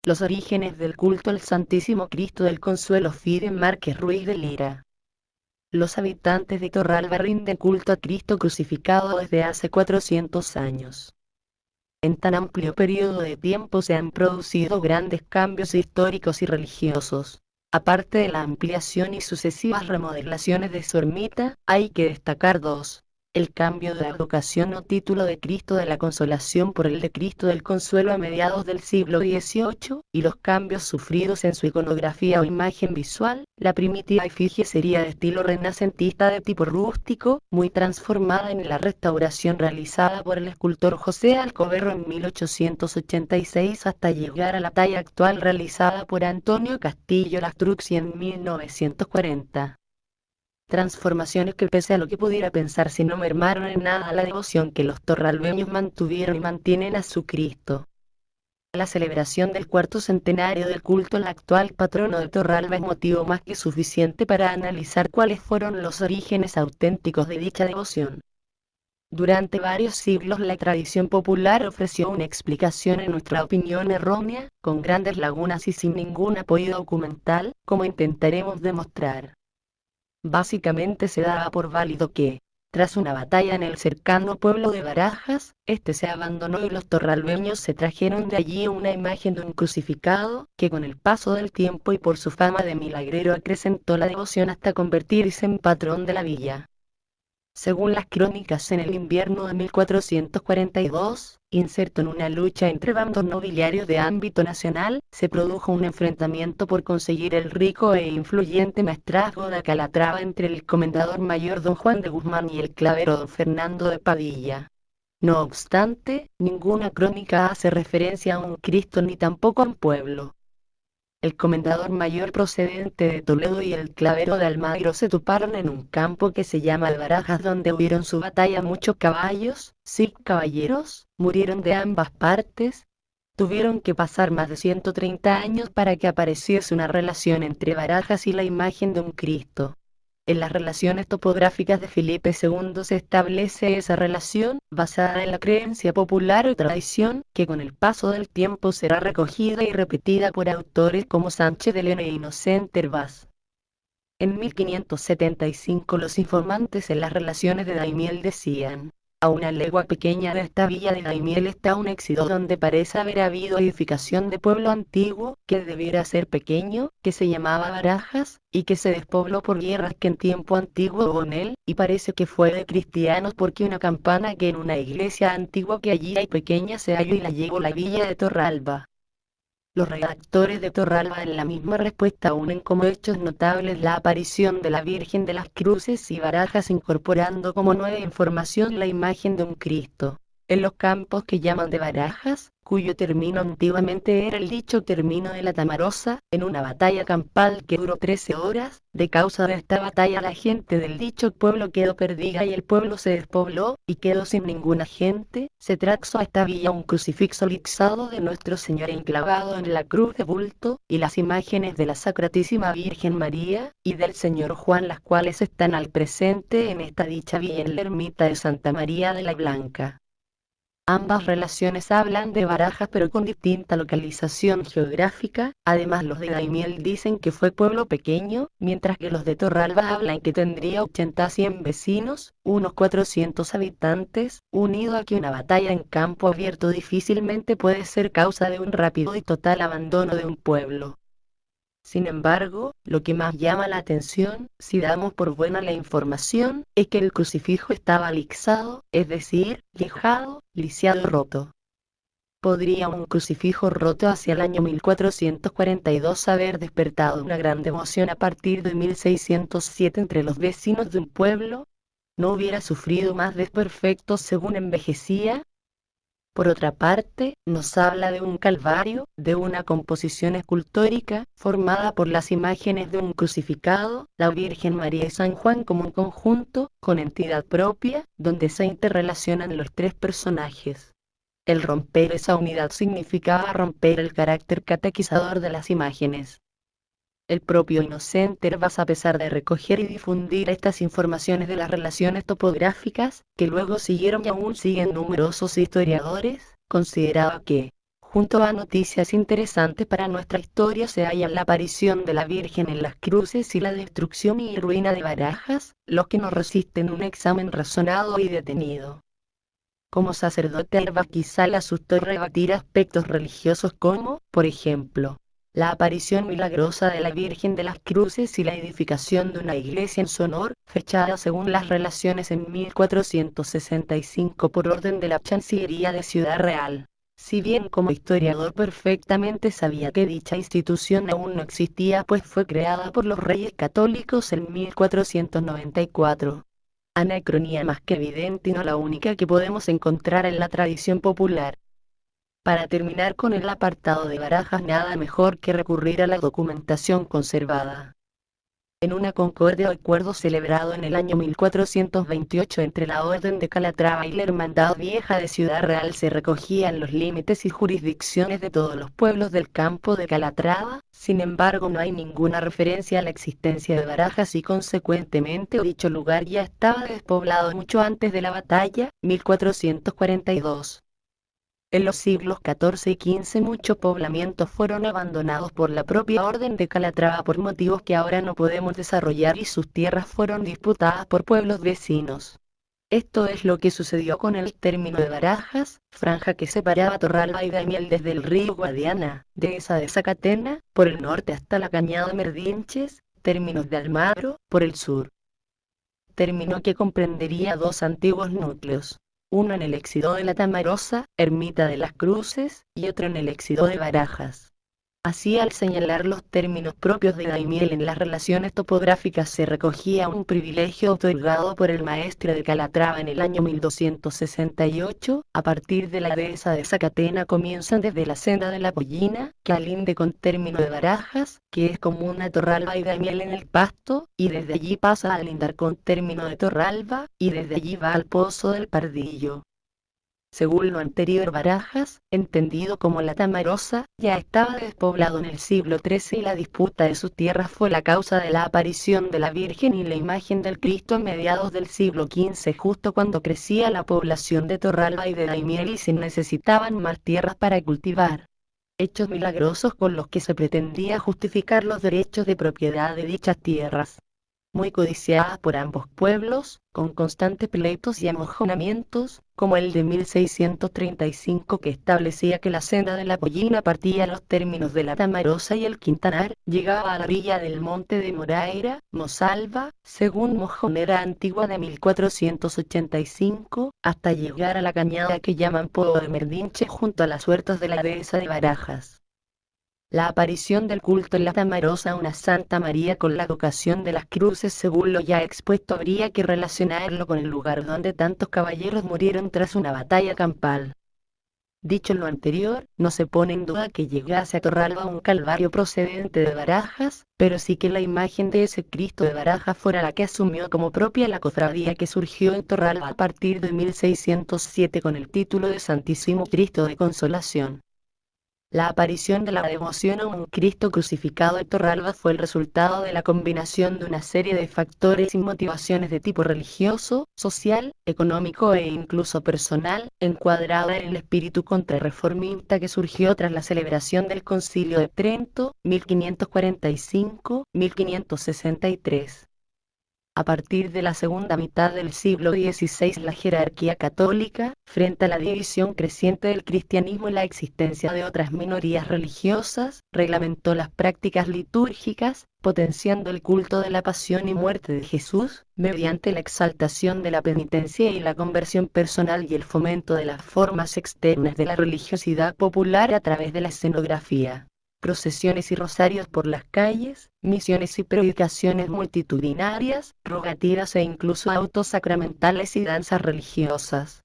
Los orígenes del culto al Santísimo Cristo del Consuelo Fide Márquez Ruiz de Lira. Los habitantes de Torralba rinden culto a Cristo crucificado desde hace 400 años. En tan amplio periodo de tiempo se han producido grandes cambios históricos y religiosos. Aparte de la ampliación y sucesivas remodelaciones de su ermita, hay que destacar dos: el cambio de advocación o título de Cristo de la Consolación por el de Cristo del Consuelo a mediados del siglo XVIII, y los cambios sufridos en su iconografía o imagen visual. La primitiva efigie sería de estilo renacentista de tipo rústico, muy transformada en la restauración realizada por el escultor José Alcoberro en 1886 hasta llegar a la talla actual realizada por Antonio Castillo Lastrucci en 1940. Transformaciones que, pese a lo que pudiera pensarse, no mermaron en nada la devoción que los torralbeños mantuvieron y mantienen a su Cristo. La celebración del cuarto centenario del culto al actual patrono de Torralba es motivo más que suficiente para analizar cuáles fueron los orígenes auténticos de dicha devoción. Durante varios siglos la tradición popular ofreció una explicación en nuestra opinión errónea, con grandes lagunas y sin ningún apoyo documental, como intentaremos demostrar. Básicamente se daba por válido que, tras una batalla en el cercano pueblo de Barajas, este se abandonó y los torralbeños se trajeron de allí una imagen de un crucificado, que con el paso del tiempo y por su fama de milagrero acrecentó la devoción hasta convertirse en patrón de la villa. Según las crónicas, en el invierno de 1442, inserto en una lucha entre bandos nobiliarios de ámbito nacional, se produjo un enfrentamiento por conseguir el rico e influyente maestrazgo de Calatrava entre el comendador mayor don Juan de Guzmán y el clavero don Fernando de Padilla. No obstante, ninguna crónica hace referencia a un Cristo ni tampoco a un pueblo. El comendador mayor procedente de Toledo y el clavero de Almagro se toparon en un campo que se llama Albarajas, donde hubieron su batalla muchos caballos, sí, caballeros, murieron de ambas partes. Tuvieron que pasar más de 130 años para que apareciese una relación entre Barajas y la imagen de un Cristo. En las relaciones topográficas de Felipe II se establece esa relación, basada en la creencia popular o tradición, que con el paso del tiempo será recogida y repetida por autores como Sánchez de León e Inocente Hervás. En 1575 los informantes en las relaciones de Daimiel decían: a una legua pequeña de esta villa de Daimiel está un éxodo donde parece haber habido edificación de pueblo antiguo, que debiera ser pequeño, que se llamaba Barajas, y que se despobló por guerras que en tiempo antiguo hubo en él, y parece que fue de cristianos, porque una campana que en una iglesia antigua que allí hay pequeña se halló y la llevó la villa de Torralba. Los redactores de Torralba en la misma respuesta unen como hechos notables la aparición de la Virgen de las Cruces y Barajas, incorporando como nueva información la imagen de un Cristo. En los campos que llaman de Barajas, cuyo término antiguamente era el dicho término de la Tamarosa, en una batalla campal que duró 13 horas, de causa de esta batalla la gente del dicho pueblo quedó perdida y el pueblo se despobló, y quedó sin ninguna gente. Se trajo a esta villa un crucifixo lixado de Nuestro Señor enclavado en la cruz de bulto, y las imágenes de la Sacratísima Virgen María, y del Señor Juan, las cuales están al presente en esta dicha villa en la ermita de Santa María de la Blanca. Ambas relaciones hablan de Barajas pero con distinta localización geográfica. Además, los de Daimiel dicen que fue pueblo pequeño, mientras que los de Torralba hablan que tendría 80 a 100 vecinos, unos 400 habitantes, unido a que una batalla en campo abierto difícilmente puede ser causa de un rápido y total abandono de un pueblo. Sin embargo, lo que más llama la atención, si damos por buena la información, es que el crucifijo estaba lixado, es decir, lijado, lisiado y roto. ¿Podría un crucifijo roto hacia el año 1442 haber despertado una gran devoción a partir de 1607 entre los vecinos de un pueblo? ¿No hubiera sufrido más desperfectos según envejecía? Por otra parte, nos habla de un calvario, de una composición escultórica, formada por las imágenes de un crucificado, la Virgen María y San Juan como un conjunto, con entidad propia, donde se interrelacionan los tres personajes. El romper esa unidad significaba romper el carácter catequizador de las imágenes. El propio Inocente Hervás, a pesar de recoger y difundir estas informaciones de las relaciones topográficas, que luego siguieron y aún siguen numerosos historiadores, consideraba que, Junto a noticias interesantes para nuestra historia se hallan la aparición de la Virgen en las cruces y la destrucción y ruina de Barajas, los que no resisten un examen razonado y detenido. Como sacerdote Airbag quizá le asustó rebatir aspectos religiosos como, por ejemplo, la aparición milagrosa de la Virgen de las Cruces y la edificación de una iglesia en su honor, fechada según las relaciones en 1465 por orden de la Chancillería de Ciudad Real. Si bien como historiador perfectamente sabía que dicha institución aún no existía pues fue creada por los Reyes Católicos en 1494. Anacronía más que evidente y no la única que podemos encontrar en la tradición popular. Para terminar con el apartado de Barajas nada mejor que recurrir a la documentación conservada. En una concordia o acuerdo celebrado en el año 1428 entre la Orden de Calatrava y la Hermandad Vieja de Ciudad Real se recogían los límites y jurisdicciones de todos los pueblos del campo de Calatrava, sin embargo no hay ninguna referencia a la existencia de Barajas y consecuentemente dicho lugar ya estaba despoblado mucho antes de la batalla, 1442. En los siglos XIV y XV muchos poblamientos fueron abandonados por la propia Orden de Calatrava por motivos que ahora no podemos desarrollar y sus tierras fueron disputadas por pueblos vecinos. Esto es lo que sucedió con el término de Barajas, franja que separaba Torralba y Daimiel desde el río Guadiana, dehesa de Zacatena, por el norte hasta la cañada Merdinches, términos de Almagro, por el sur. Término que comprendería dos antiguos núcleos. Uno en el éxodo de la Tamarosa, ermita de las Cruces, y otro en el éxodo de Barajas. Así al señalar los términos propios de Daimiel en las relaciones topográficas se recogía un privilegio otorgado por el maestre de Calatrava en el año 1268, a partir de la dehesa de Zacatena comienzan desde la senda de la Pollina, que alinde con término de Barajas, que es común a Torralba y Daimiel en el Pasto, y desde allí pasa a lindar con término de Torralba, y desde allí va al Pozo del Pardillo. Según lo anterior Barajas, entendido como la Tamarosa, ya estaba despoblado en el siglo XIII y la disputa de sus tierras fue la causa de la aparición de la Virgen y la imagen del Cristo a mediados del siglo XV justo cuando crecía la población de Torralba y de Daimiel y se necesitaban más tierras para cultivar. Hechos milagrosos con los que se pretendía justificar los derechos de propiedad de dichas tierras, muy codiciadas por ambos pueblos, con constantes pleitos y amojonamientos, como el de 1635 que establecía que la senda de la Pollina partía a los términos de la Tamarosa y el Quintanar, llegaba a la orilla del monte de Moraira, Mosalva, según Mojonera Antigua de 1485, hasta llegar a la cañada que llaman Pozo de Merdinche junto a las huertas de la dehesa de Barajas. La aparición del culto en la Tamarosa a una Santa María con la advocación de las cruces según lo ya expuesto habría que relacionarlo con el lugar donde tantos caballeros murieron tras una batalla campal. Dicho lo anterior, no se pone en duda que llegase a Torralba un calvario procedente de Barajas, pero sí que la imagen de ese Cristo de Barajas fuera la que asumió como propia la cofradía que surgió en Torralba a partir de 1607 con el título de Santísimo Cristo de Consolación. La aparición de la devoción a un Cristo crucificado en Torralba fue el resultado de la combinación de una serie de factores y motivaciones de tipo religioso, social, económico e incluso personal, encuadrada en el espíritu contrarreformista que surgió tras la celebración del Concilio de Trento, 1545-1563. A partir de la segunda mitad del siglo XVI la jerarquía católica, frente a la división creciente del cristianismo y la existencia de otras minorías religiosas, reglamentó las prácticas litúrgicas, potenciando el culto de la pasión y muerte de Jesús, mediante la exaltación de la penitencia y la conversión personal y el fomento de las formas externas de la religiosidad popular a través de la escenografía. Procesiones y rosarios por las calles, misiones y predicaciones multitudinarias, rogativas e incluso autos sacramentales y danzas religiosas.